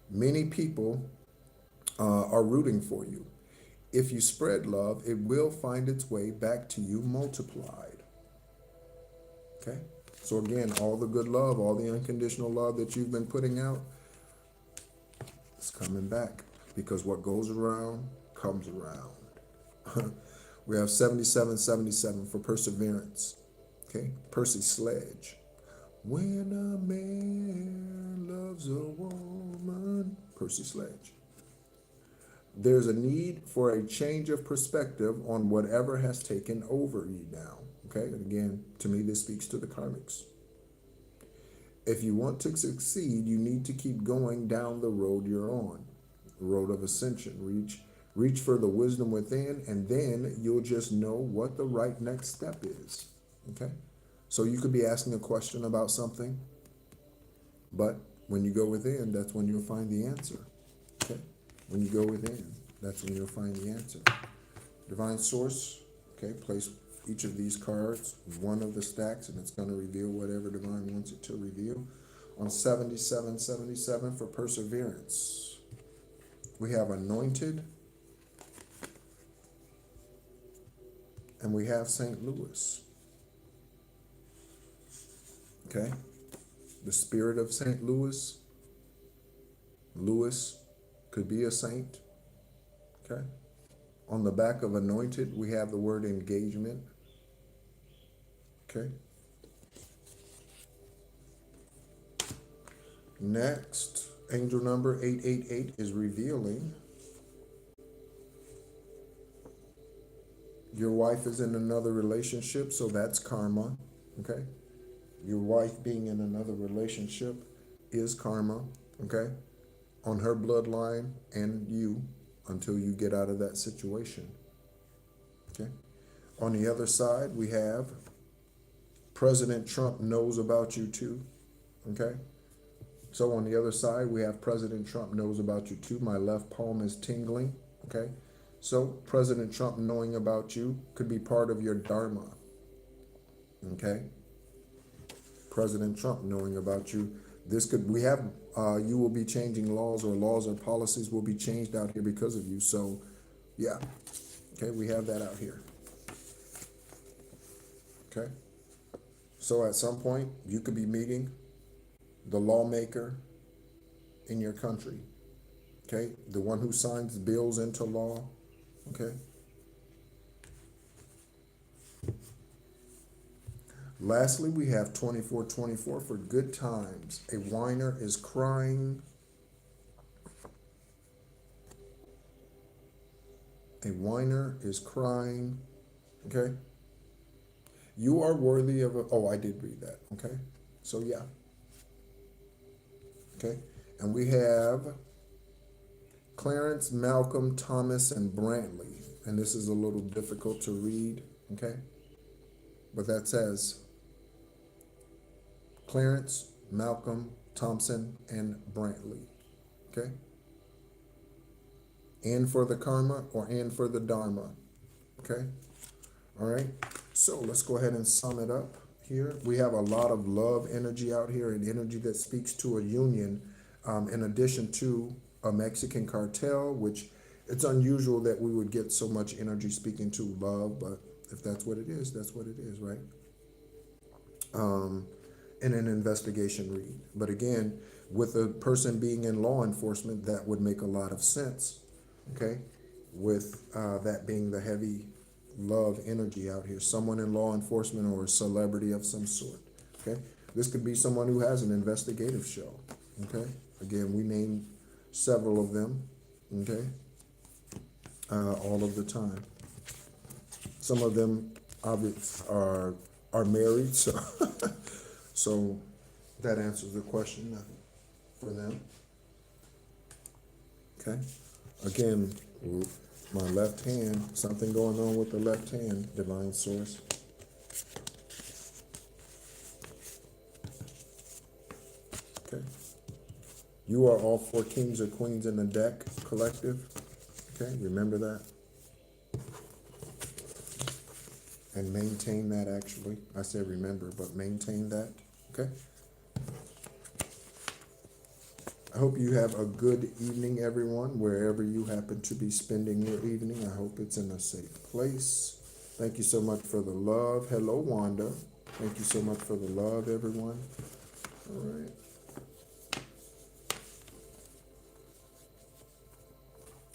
Many people are rooting for you. If you spread love, it will find its way back to you multiplied. Okay? So again, all the good love, all the unconditional love that you've been putting out, it's coming back, because what goes around comes around. We have 7777 for perseverance. Okay? Percy Sledge. When a man loves a woman, Percy Sledge. There's a need for a change of perspective on whatever has taken over you now. Okay, and again, to me, this speaks to the karmics. If you want to succeed, you need to keep going down the road you're on, road of ascension. Reach for the wisdom within, and then you'll just know what the right next step is. Okay, so you could be asking a question about something, but when you go within, that's when you'll find the answer. Okay, when you go within, that's when you'll find the answer. Divine Source. Okay, place each of these cards, one of the stacks, and it's going to reveal whatever Divine wants it to reveal. On 7777 for perseverance, we have Anointed, and we have St. Louis. Okay, the spirit of St. Louis. Louis could be a saint. Okay. On the back of Anointed, we have the word engagement. Okay. Next, angel number 888 is revealing your wife is in another relationship, so that's karma. Okay. Your wife being in another relationship is karma. Okay. On her bloodline and you, until you get out of that situation. Okay. On the other side, we have President Trump knows about you too. Okay. So on the other side, we have President Trump knows about you too. My left palm is tingling. Okay. So President Trump knowing about you could be part of your dharma. Okay. President Trump knowing about you. This could, we have, you will be changing laws, or laws or policies will be changed out here because of you. So, yeah. Okay, we have that out here. Okay. So at some point, you could be meeting the lawmaker in your country. Okay, the one who signs bills into law. Okay. Lastly, we have 2424 for good times. A whiner is crying. A whiner is crying. Okay. You are worthy of a, oh, I did read that. Okay. So yeah. Okay. And we have Clarence, Malcolm, Thomas, and Brantley. And this is a little difficult to read. Okay. But that says Clarence, Malcolm, Thompson, and Brantley. Okay? And for the karma, or and for the dharma. Okay? All right? So let's go ahead and sum it up here. We have a lot of love energy out here, and energy that speaks to a union, in addition to a Mexican cartel, which it's unusual that we would get so much energy speaking to love, but if that's what it is, that's what it is, right? In an investigation read. But again, with a person being in law enforcement, that would make a lot of sense, okay? With that being the heavy love energy out here. Someone in law enforcement or a celebrity of some sort, Okay, this could be someone who has an investigative show. Okay, again, we name several of them. Okay, all of the time. Some of them are married, so so that answers the question for them. Okay, again, my left hand, something going on with the left hand, divine source. Okay, you are all four kings or queens in the deck collective. Okay, remember that. And maintain that, actually. I said remember, but maintain that. Okay. I hope you have a good evening, everyone, wherever you happen to be spending your evening. I hope it's in a safe place. Thank you so much for the love. Hello, Wanda. Thank you so much for the love, everyone. All right.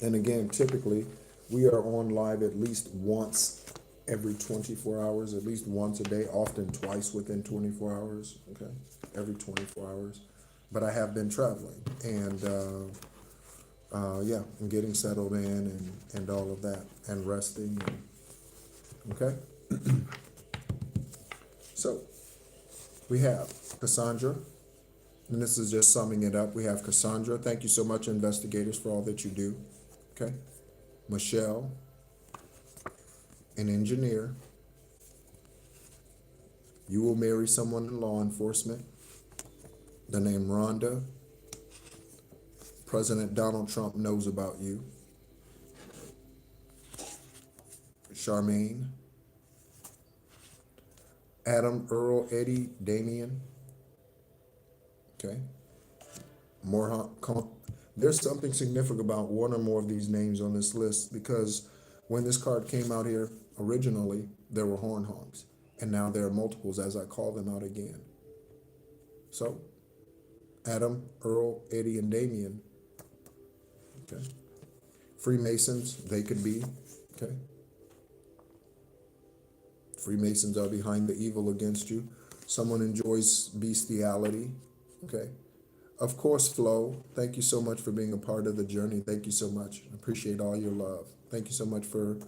And again, typically, we are on live at least once every 24 hours, at least once a day, often twice within 24 hours, okay? Every 24 hours. But I have been traveling and, yeah, I'm getting settled in and all of that and resting, okay? So, we have Cassandra, and this is just summing it up. We have Cassandra. Thank you so much, investigators, for all that you do, okay? Michelle, an engineer. You will marry someone in law enforcement. The name Rhonda. President Donald Trump knows about you. Charmaine. Adam, Earl, Eddie, Damien. Okay. There's something significant about one or more of these names on this list, because when this card came out here originally, there were horn honks, and now there are multiples as I call them out again. So, Adam, Earl, Eddie, and Damien. Okay. Freemasons, they could be. Okay. Freemasons are behind the evil against you. Someone enjoys bestiality. Okay. Of course, Flo, thank you so much for being a part of the journey. Thank you so much. I appreciate all your love. Thank you so much for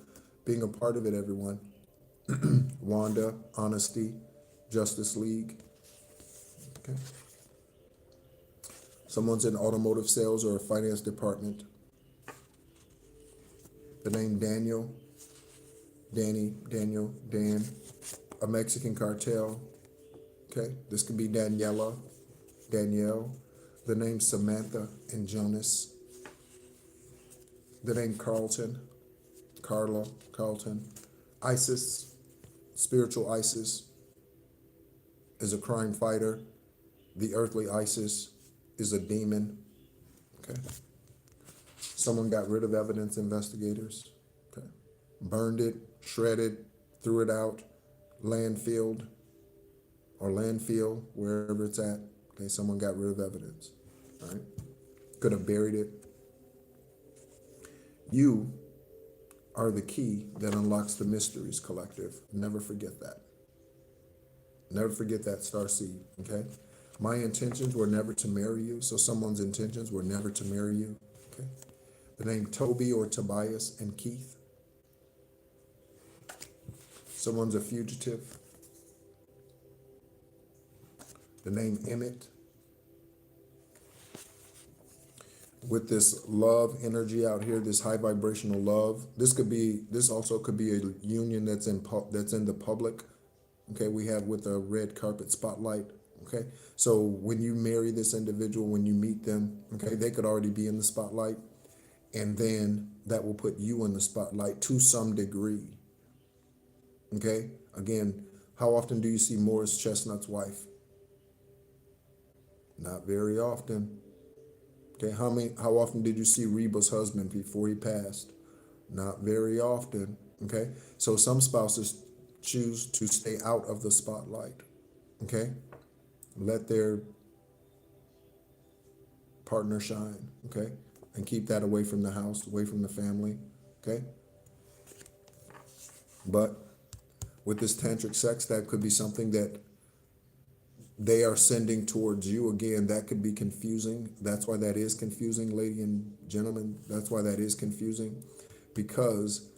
being a part of it, everyone. Wanda, Honesty, Justice League. Okay. Someone's in automotive sales or a finance department. The name Daniel, Danny, Daniel, Dan, a Mexican cartel. Okay, this could be Daniela, Danielle. The name Samantha and Jonas. The name Carlton, Carla, Carlton. Isis, spiritual Isis, is a crime fighter. The earthly Isis is a demon. Okay. Someone got rid of evidence, investigators. Okay. Burned it, shredded, threw it out, landfill, wherever it's at. Okay, someone got rid of evidence. All right. Could have buried it. You are the key that unlocks the mysteries collective. Never forget that. Never forget that, Star Seed, okay? My intentions were never to marry you, so someone's intentions were never to marry you, okay? The name Toby or Tobias and Keith. Someone's a fugitive. The name Emmett. With this love energy out here, this high vibrational love, this also could be a union that's in the public. Okay, we have with a red carpet spotlight. Okay, so when you marry this individual, when you meet them, okay, they could already be in the spotlight, and then that will put you in the spotlight to some degree. Okay, again, how often do you see Morris Chestnut's wife? Not very often. Okay, how often did you see Reba's husband before he passed? Not very often. Okay, so some spouses choose to stay out of the spotlight. Okay, let their partner shine. Okay, and keep that away from the house, away from the family. Okay, but with this tantric sex, that could be something that they are sending towards you. Again, that could be confusing. That's why that is confusing, ladies and gentlemen. That's why that is confusing, because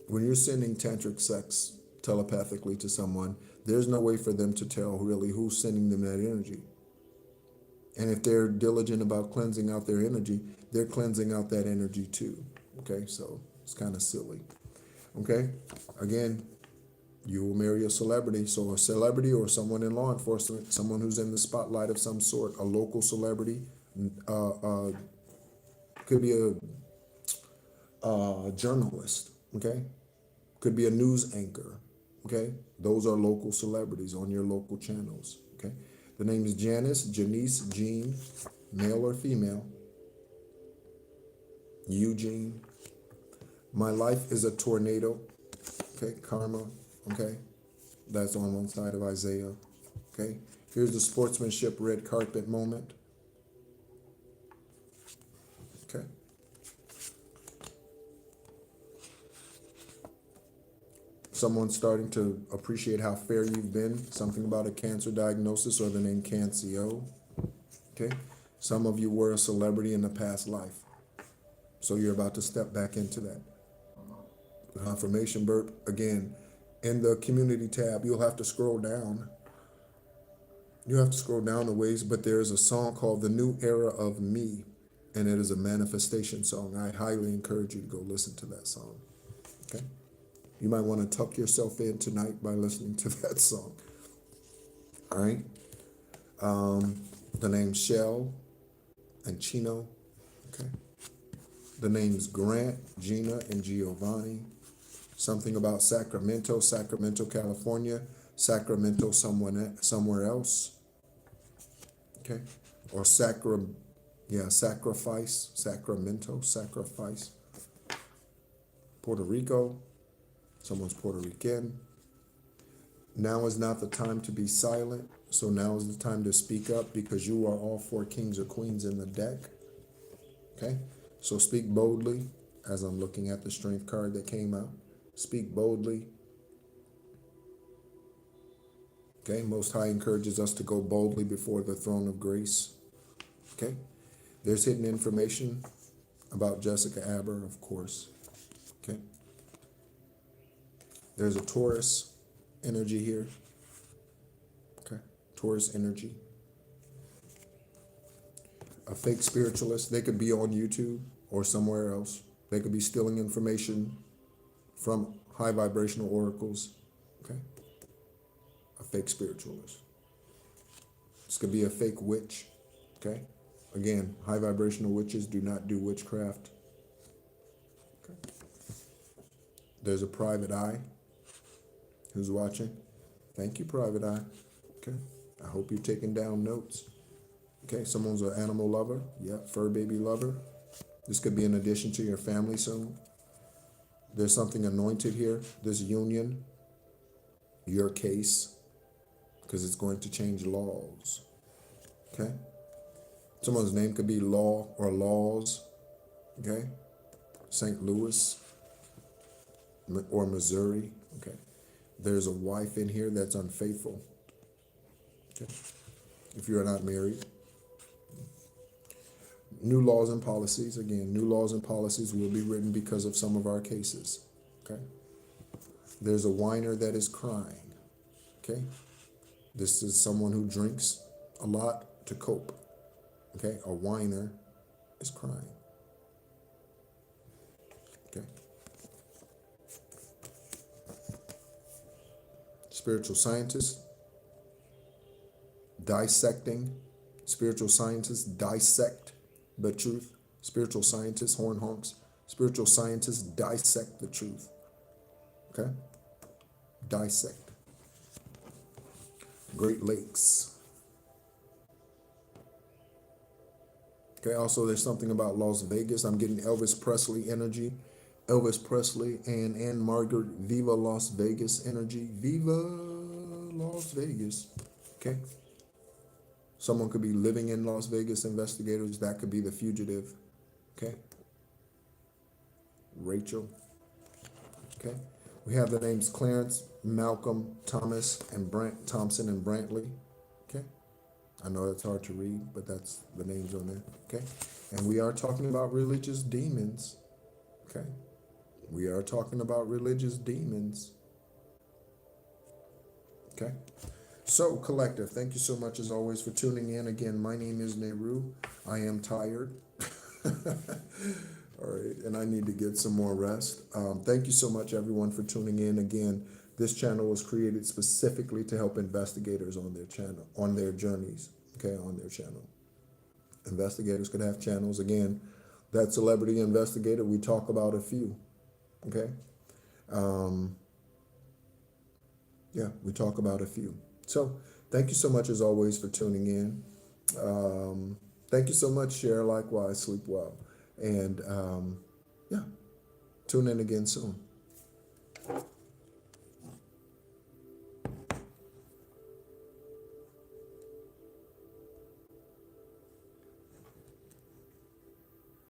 when you're sending tantric sex telepathically to someone, there's no way for them to tell really who's sending them that energy. And if they're diligent about cleansing out their energy, they're cleansing out that energy too. Okay, so it's kind of silly. Okay, again, you will marry a celebrity. So a celebrity or someone in law enforcement, someone who's in the spotlight of some sort, a local celebrity, could be a journalist. Okay, could be a news anchor. Okay, those are local celebrities on your local channels. Okay, the name is Janice, Janice, Jean, male or female. Eugene. My life is a tornado. Okay, karma. Okay, that's on one side of Isaiah. Okay, here's the sportsmanship red carpet moment. Okay. Someone's starting to appreciate how fair you've been. Something about a cancer diagnosis or the name Cancio. Okay. Some of you were a celebrity in the past life. So you're about to step back into that. Confirmation burp. Again, in the community tab, you'll have to scroll down. You have to scroll down a ways, but there's a song called The New Era of Me, and it is a manifestation song. I highly encourage you to go listen to that song. Okay? You might want to tuck yourself in tonight by listening to that song. All right? The name's Shell and Chino. Okay? The name's Grant, Gina, and Giovanni. Something about Sacramento, California, Sacramento, somewhere else. Okay? Or sacrifice, Sacramento, sacrifice. Puerto Rico, someone's Puerto Rican. Now is not the time to be silent, so now is the time to speak up, because you are all four kings or queens in the deck. Okay? So speak boldly, as I'm looking at the strength card that came out. Speak boldly. Okay, Most High encourages us to go boldly before the throne of grace. Okay, there's hidden information about Jessica Aber, of course. Okay, there's a Taurus energy here. Okay, Taurus energy. A fake spiritualist, they could be on YouTube or somewhere else. They could be stealing information from high vibrational oracles. Okay, a fake spiritualist. This could be a fake witch. Okay, again, high vibrational witches do not do witchcraft. Okay. There's a private eye who's watching. Thank you, private eye. Okay, I hope you're taking down notes. Okay, someone's an animal lover. Yeah, fur baby lover. This could be in addition to your family soon. There's something anointed here. This union, your case, because it's going to change laws. Okay? Someone's name could be Law or Laws. Okay? St. Louis or Missouri. Okay? There's a wife in here that's unfaithful. Okay? If you're not married. New laws and policies. Again, new laws and policies will be written because of some of our cases. Okay? There's a whiner that is crying. Okay? This is someone who drinks a lot to cope. Okay? A whiner is crying. Okay? Spiritual scientist, dissecting. Spiritual scientists dissect the truth. Spiritual scientists, horn honks. Spiritual scientists dissect the truth. Okay? Dissect. Great Lakes. Okay, also there's something about Las Vegas. I'm getting Elvis Presley energy. Elvis Presley and Margaret, Viva Las Vegas energy. Viva Las Vegas. Okay? Someone could be living in Las Vegas, investigators. That could be the fugitive. Okay? Rachel. Okay? We have the names Clarence, Malcolm, Thomas, and Thompson and Brantley. Okay? I know that's hard to read, but that's the names on there. Okay. And we are talking about religious demons. Okay. We are talking about religious demons. Okay. So, collective, thank you so much as always for tuning in. Again, my name is NEHRU. I am tired. All right, and I need to get some more rest. Thank you so much, everyone, for tuning in. Again, this channel was created specifically to help investigators on their channel, on their journeys, okay, on their channel. Investigators could have channels. Again, that celebrity investigator, we talk about a few, okay? Yeah, we talk about a few. So thank you so much as always for tuning in. Thank you so much. Share likewise. Sleep well. And yeah, tune in again soon.